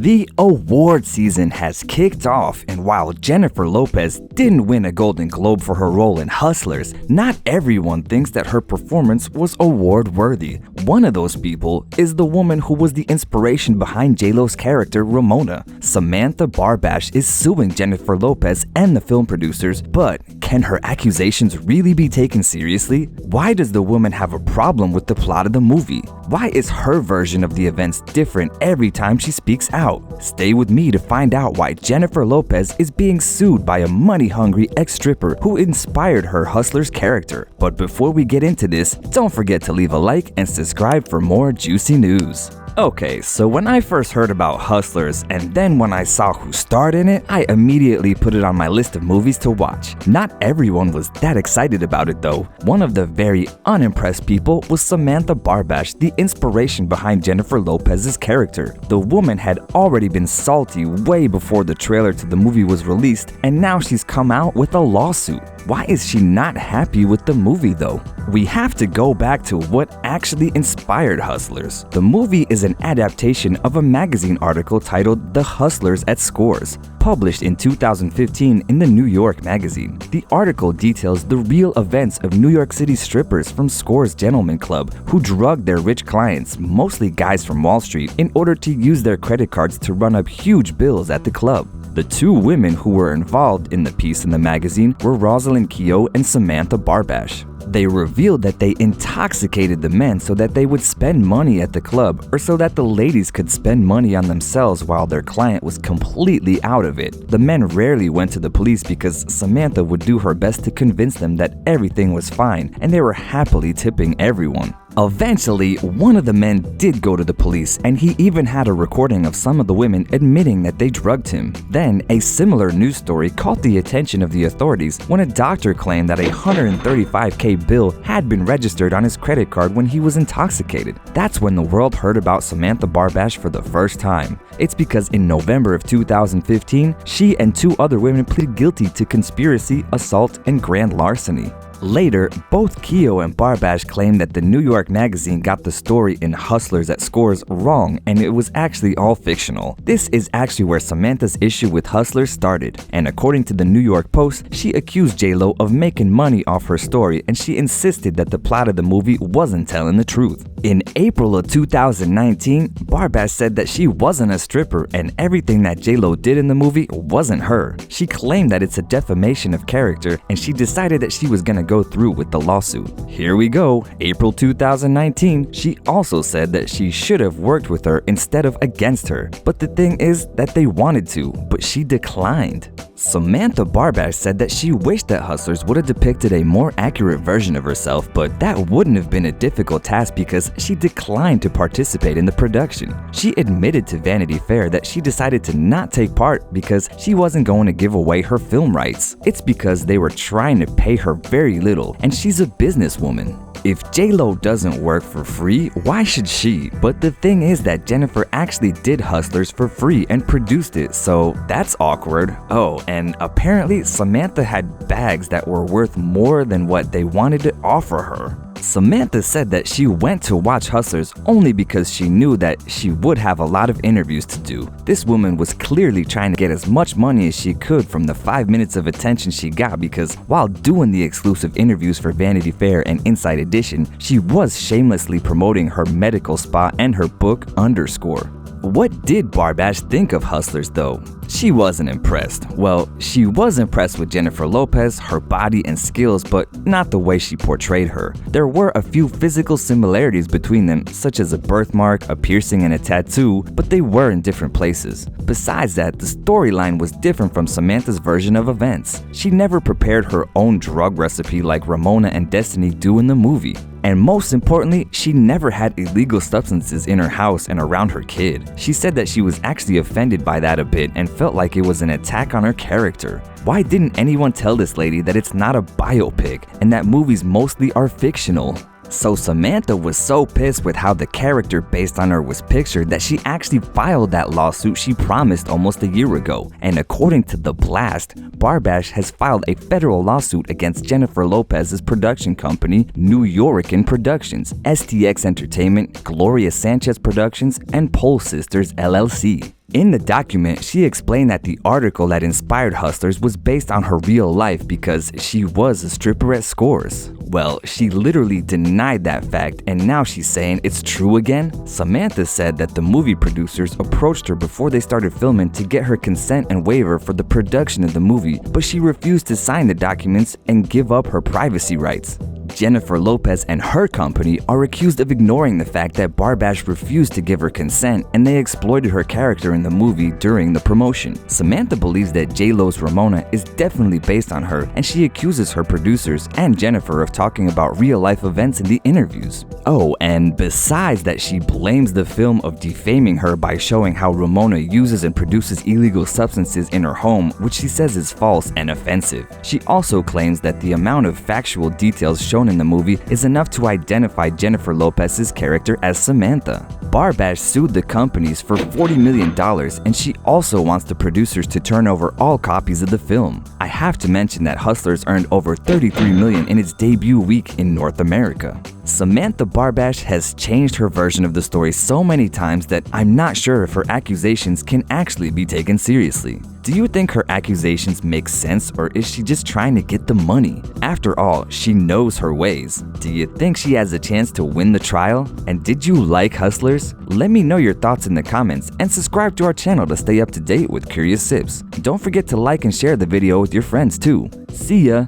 The award season has kicked off, and while Jennifer Lopez didn't win a Golden Globe for her role in Hustlers, not everyone thinks that her performance was award-worthy. One of those people is the woman who was the inspiration behind J-Lo's character Ramona. Samantha Barbash is suing Jennifer Lopez and the film producers, but can her accusations really be taken seriously? Why does the woman have a problem with the plot of the movie? Why is her version of the events different every time she speaks out? Stay with me to find out why Jennifer Lopez is being sued by a money-hungry ex-stripper who inspired her Hustlers character. But before we get into this, don't forget to leave a like and subscribe for more juicy news. Okay, so when I first heard about Hustlers and then when I saw who starred in it, I immediately put it on my list of movies to watch. Not everyone was that excited about it though. One of the very unimpressed people was Samantha Barbash, the inspiration behind Jennifer Lopez's character. The woman had already been salty way before the trailer to the movie was released, and now she's come out with a lawsuit. Why is she not happy with the movie though? We have to go back to what actually inspired Hustlers. The movie is an adaptation of a magazine article titled The Hustlers at Scores, published in 2015 in the New York Magazine. The article details the real events of New York City strippers from Scores Gentlemen Club who drugged their rich clients, mostly guys from Wall Street, in order to use their credit cards to run up huge bills at the club. The two women who were involved in the piece in the magazine were Rosalind Keough and Samantha Barbash. They revealed that they intoxicated the men so that they would spend money at the club, or so that the ladies could spend money on themselves while their client was completely out of it. The men rarely went to the police because Samantha would do her best to convince them that everything was fine, and they were happily tipping everyone. Eventually, one of the men did go to the police, and he even had a recording of some of the women admitting that they drugged him. Then, a similar news story caught the attention of the authorities when a doctor claimed that a $135K bill had been registered on his credit card when he was intoxicated. That's when the world heard about Samantha Barbash for the first time. It's because in November of 2015, she and two other women pleaded guilty to conspiracy, assault, and grand larceny. Later, both Keough and Barbash claimed that the New York Magazine got the story in Hustlers at Scores wrong, and it was actually all fictional. This is actually where Samantha's issue with Hustlers started, and according to the New York Post, she accused J-Lo of making money off her story, and she insisted that the plot of the movie wasn't telling the truth. In April of 2019, Barbash said that she wasn't a stripper and everything that J-Lo did in the movie wasn't her. She claimed that it's a defamation of character, and she decided that she was gonna go through with the lawsuit. Here we go, April 2019, she also said that she should have worked with her instead of against her. But the thing is that they wanted to, but she declined. Samantha Barbash said that she wished that Hustlers would have depicted a more accurate version of herself, but that wouldn't have been a difficult task because she declined to participate in the production. She admitted to Vanity Fair that she decided to not take part because she wasn't going to give away her film rights. It's because they were trying to pay her very little, and she's a businesswoman. If J-Lo doesn't work for free, why should she? But the thing is that Jennifer actually did Hustlers for free and produced it, so that's awkward. Oh, and apparently Samantha had bags that were worth more than what they wanted to offer her. Samantha said that she went to watch Hustlers only because she knew that she would have a lot of interviews to do. This woman was clearly trying to get as much money as she could from the 5 minutes of attention she got, because while doing the exclusive interviews for Vanity Fair and Inside Edition, she was shamelessly promoting her medical spa and her book Underscore. What did Barbash think of Hustlers though? She wasn't impressed. Well, she was impressed with Jennifer Lopez, her body and skills, but not the way she portrayed her. There were a few physical similarities between them, such as a birthmark, a piercing, and a tattoo, but they were in different places. Besides that, the storyline was different from Samantha's version of events. She never prepared her own drug recipe like Ramona and Destiny do in the movie. And most importantly, she never had illegal substances in her house and around her kid. She said that she was actually offended by that a bit and felt like it was an attack on her character. Why didn't anyone tell this lady that it's not a biopic and that movies mostly are fictional? So Samantha was so pissed with how the character based on her was pictured that she actually filed that lawsuit she promised almost a year ago. And according to The Blast, Barbash has filed a federal lawsuit against Jennifer Lopez's production company, New Yorican Productions, STX Entertainment, Gloria Sanchez Productions, and Pole Sisters LLC. In the document, she explained that the article that inspired Hustlers was based on her real life because she was a stripper at Scores. Well, she literally denied that fact, and now she's saying it's true again? Samantha said that the movie producers approached her before they started filming to get her consent and waiver for the production of the movie, but she refused to sign the documents and give up her privacy rights. Jennifer Lopez and her company are accused of ignoring the fact that Barbash refused to give her consent and they exploited her character in the movie during the promotion. Samantha believes that J-Lo's Ramona is definitely based on her, and she accuses her producers and Jennifer of talking about real-life events in the interviews. Oh, and besides that, she blames the film of defaming her by showing how Ramona uses and produces illegal substances in her home, which she says is false and offensive. She also claims that the amount of factual details shown in the movie is enough to identify Jennifer Lopez's character as Samantha. Barbash sued the companies for $40 million, and she also wants the producers to turn over all copies of the film. I have to mention that Hustlers earned over $33 million in its debut week in North America. Samantha Barbash has changed her version of the story so many times that I'm not sure if her accusations can actually be taken seriously. Do you think her accusations make sense, or is she just trying to get the money? After all, she knows her ways. Do you think she has a chance to win the trial? And did you like Hustlers? Let me know your thoughts in the comments and subscribe to our channel to stay up to date with Curious Sips. Don't forget to like and share the video with your friends too. See ya!